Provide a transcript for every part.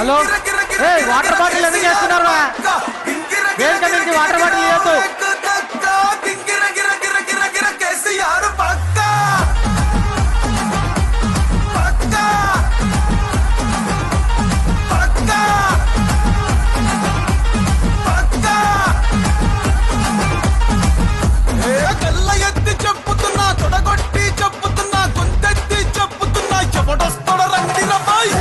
Hello water bottle ఎందుకు చేస్తున్నారు? వేదిక నుంచి వాటర్ బాటిల్ ఇవ్వద్దు. చెప్పుతున్నా తొడగొట్టి చెప్పుతున్నా గుంతెత్తి చెప్పుతున్నా ఎవడొస్తాడ రండి రమ్మాయి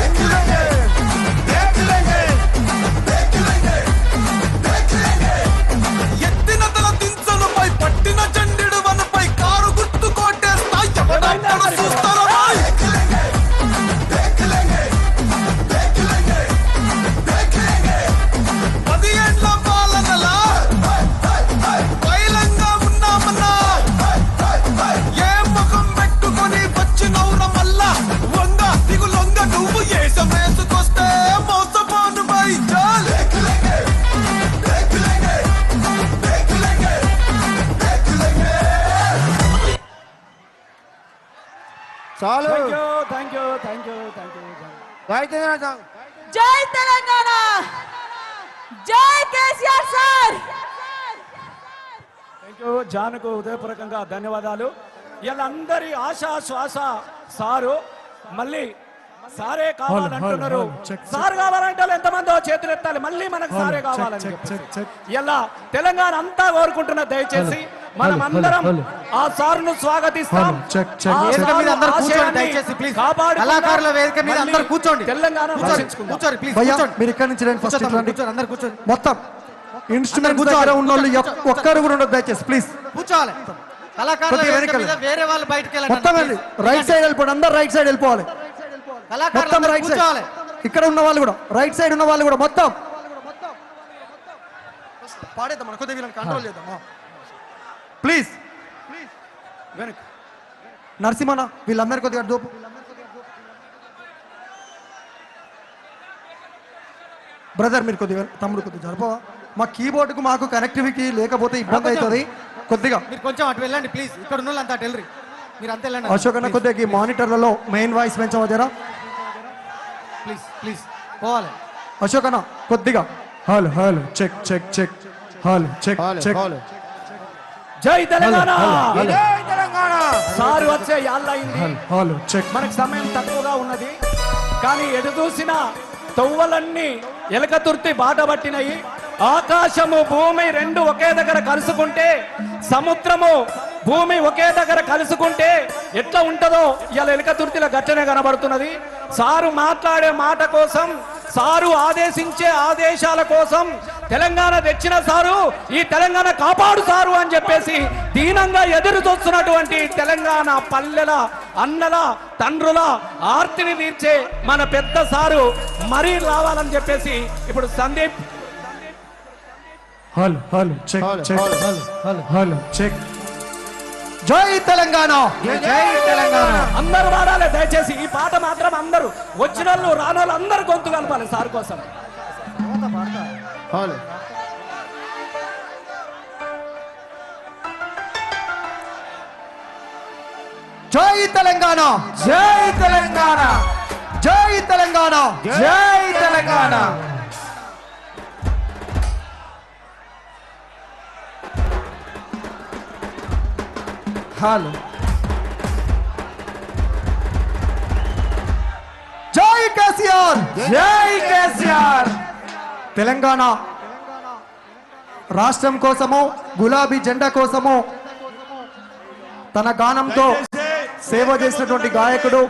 ఎత్తిన తల దించనుపై పట్టిన చండిడు వనపై కారు గుర్తు కొట్టేస్తా ఎవడొస్తాడ చూస్తారా చాలు. Thank you. జై తెలంగాణ, జై కేసీఆర్ సార్. Thank you. జానుకు హృదయపూర్వకంగా ధన్యవాదాలు. వీళ్ళందరి ఆశా శ్వాస సారు. మళ్ళీ సారే కావాలంటున్నారు. సార్ కావాలంటే ఎంతమందో చేతులు ఎత్తాలి. మళ్ళీ మనకు సారే కావాలని ఇలా తెలంగాణ అంతా కోరుకుంటున్నా. దయచేసి మనం అందరం ఆ సార్ను స్వాగతిస్తాం. కళాకారుల వేదిక మీద అందరూ కూర్చోండి. తెలంగాణ మీరు ఇక్కడ నుంచి మొత్తం ఇన్స్ట్రుమెంట్ ఉన్న వాళ్ళు ఒక్కరు కూడా ఉండదు. దయచేసి ప్లీజ్ కూర్చోవాలి. కళాకారుల వేదిక మీద వేరే వాళ్ళు బయటకు మొత్తం రైట్ సైడ్ వెళ్ళిపోండి. అందరు రైట్ సైడ్ వెళ్ళిపోవాలి. మొత్తం రైట్ సైడ్. ఇక్కడ ఉన్న వాళ్ళు కూడా రైట్ సైడ్ ఉన్న వాళ్ళు కూడా మొత్తం పాడేద్దాం. కొద్దిగా వీళ్ళని కంట్రోల్ చేద్దాం ప్లీజ్. నరసింహన వీళ్ళందరూ కొద్దిగా దోపు. బ్రదర్ మీరు కొద్దిగా, తమ్ముడు కొద్దిగా జరపవా? మా కీబోర్డుకు మాకు కనెక్టివిటీ లేకపోతే ఇబ్బంది అవుతుంది. కొద్దిగా మీరు కొంచెం అటు వెళ్ళండి ప్లీజ్. ఇక్కడ ఉన్న అంతా టెల్లరి మీరు అంతా వెళ్ళండి. అశోక్ అన్న కొద్దిగా ఈ మానిటర్లలో మెయిన్ వాయిస్ పెంచవచ్చరా ప్లీజ్ పోవాలి. అశోక్ అన్న కొద్దిగా hello hello check check check hello check check. జై తెలంగాణ. సారు వచ్చే యాళ్ళయింది. Hello check. మనకు సమయం తక్కువగా ఉన్నది కానీ ఎటు చూసినా తవ్వలన్నీ ఎలకతుర్తి బాట పట్టినాయి. ఆకాశము భూమి రెండు ఒకే దగ్గర కలుసుకుంటే, సముద్రము భూమి ఒకే దగ్గర కలుసుకుంటే ఎట్లా ఉంటుందో ఇలా ఎలకతుర్తిలో గట్టనే కనబడుతున్నది. సారు మాట్లాడే మాట కోసం, సారు ఆదేశించే ఆదేశాల కోసం తెలంగాణ తెచ్చిన సారు ఈ తెలంగాణ కాపాడు సారు అని చెప్పేసి దీనంగా ఎదురు చూస్తున్నటువంటి తెలంగాణ పల్లెల అన్నల తండ్రుల ఆర్తిని తీర్చే మన పెద్ద సారు మరీ రావాలని చెప్పేసి ఇప్పుడు Sandeep. Hello hello check check hello check. జై తెలంగాణ, జై తెలంగాణ. అందరూ వాడాలి దయచేసి. ఈ పాట మాత్రం అందరూ వచ్చిన వాళ్ళు రాని వాళ్ళు అందరు గొంతు కలపాలి సార్ కోసం. జై తెలంగాణ, జై తెలంగాణ, జై తెలంగాణ, జై తెలంగాణ. హలో జై కేసీఆర్, జై కేసీఆర్. తెలంగాణ రాష్ట్రం కోసము, గులాబీ జెండా కోసము తన గానంతో సేవ చేసినటువంటి గాయకుడు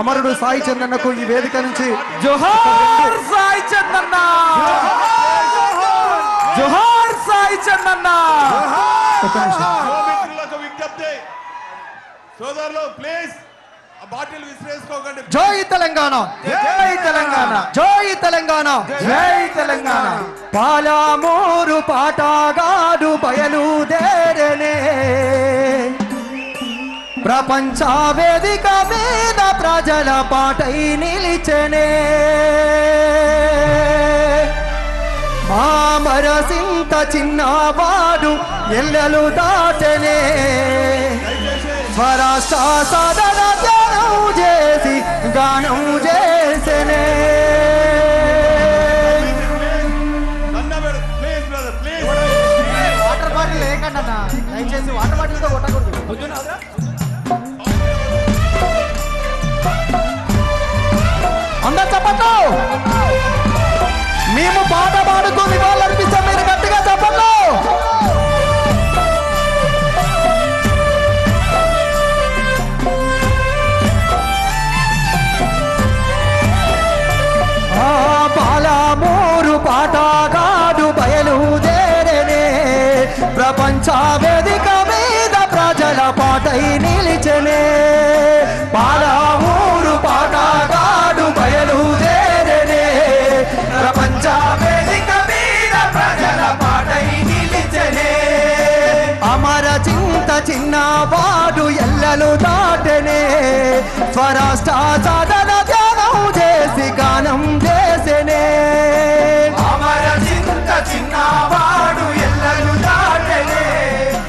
అమరుడు సాయి చందన్నకు ఈ వేదిక నుంచి జోహార్ సాయి చందన్న, జోహార్ సాయి చందన్న. విజ్ఞప్తి సోదరులు ప్లీజ్ బాటిల్ విసిరేసుకోకండి. జై తెలంగాణ, జై తెలంగాణ, జై తెలంగాణ, జై తెలంగాణ. పాలమూరు పాటగాడు బయలుదేరనే, ప్రపంచ వేదిక మీద ప్రజల పాటై నిలిచనే, మామరసింత చిన్నవాడు ఎల్లలు దాటనే, స్వరాష్ట్ర సాధన ధ్యానం చేసి గానం చేసనే. దయచేసి వాటర్ బాటిల్తో కొట్టకూడదు. పొద్దున అవరా? అందరు చెప్పట్లు. మేము పాట పాడుతూ నివాళులర్పిస్తాం, మీరు గట్టిగా చెప్పట్లు. పాలమూరు పాటగాడు బయలుదేరనే, ప్రపంచ వేదిక మీద ప్రజల పాటై నిలిచనే. పాలమూరు పాటగాడు బయలుదేరనే, ప్రపంచ వేదిక మీద ప్రజల పాటై నిలిచనే. అమర చింత చిన్నవాడు ఎల్లలు దాటనే, స్వరాష్ట్ర సాధన ధ్యానం చేసి గానం చేసనే. అమర చింత చిన్నవాడు ఎల్లలు దాటనే,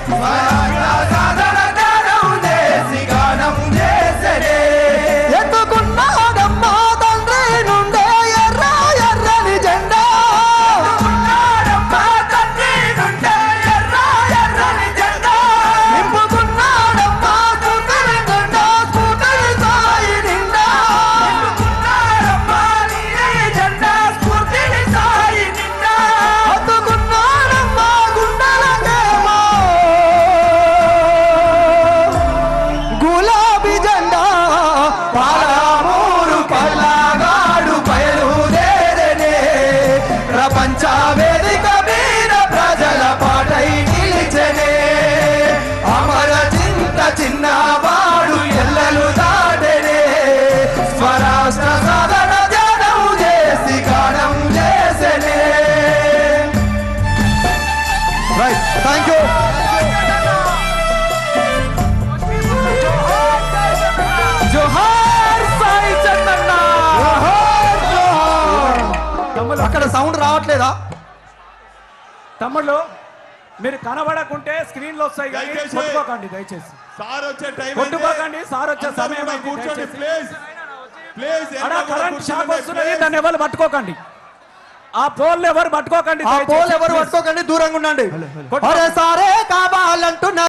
స్వరాష్ట్ర సాధన ధ్యానం చేసి గానం చేసనే. ఎత్తుకున్నాడమ్మా తండ్రి నుండే ఎర్ర ఎర్రని జెండా, తండ్రి నుండే ఎర్ర ఎర్రని జెండా. నింపుకున్నాడమ్మా స్ఫూర్తిని జెండా, స్ఫూర్తిని సాయి నిండా. నింపుకున్నాడమ్మా నీ జెండా, స్ఫూర్తిని సాయి నిండా. హత్తుకున్నాడమ్మా గుండెలకేమో గులాబీ జెండా. పాలమూరు పల్లగాడు బయలుదేరనే, ప్రపంచ వేదిక మీద ప్రజల పాటై నిలిచనే. అమర చింత చిన్నవాడు ఎల్లలు దాటనే, స్వరాష్ట్ర సాధన ధ్యానం చేసి గానం చేసనే. Right, thank you. జోహార్ సాయి చందన్న. తమ్ముళ్ళు అక్కడ సౌండ్ రావట్లేదా? తమ్ముళ్ళు మీరు కనబడకుంటే స్క్రీన్ లో వస్తాయి కానీ దయచేసి. కొట్టుకోకండి దయచేసి. సార్ వచ్చే టైం కొట్టుకోకండి, సార్ వచ్చే అందరూ సమయం కూడా అయింది, కూర్చోండి దయచేసి. Please please. అక్కడ కరెంట్ షాక్ వస్తున్నది, దాన్ని ఎవరు పట్టుకోకండి. ఆ పోల్ ఎవరు పట్టుకోకండి, ఆ దయచేసి. పోల్ ఎవరు పట్టుకోకండి, దూరంగా ఉండండి. కొట్టుకో. అరే సారే కావాలంటున్నా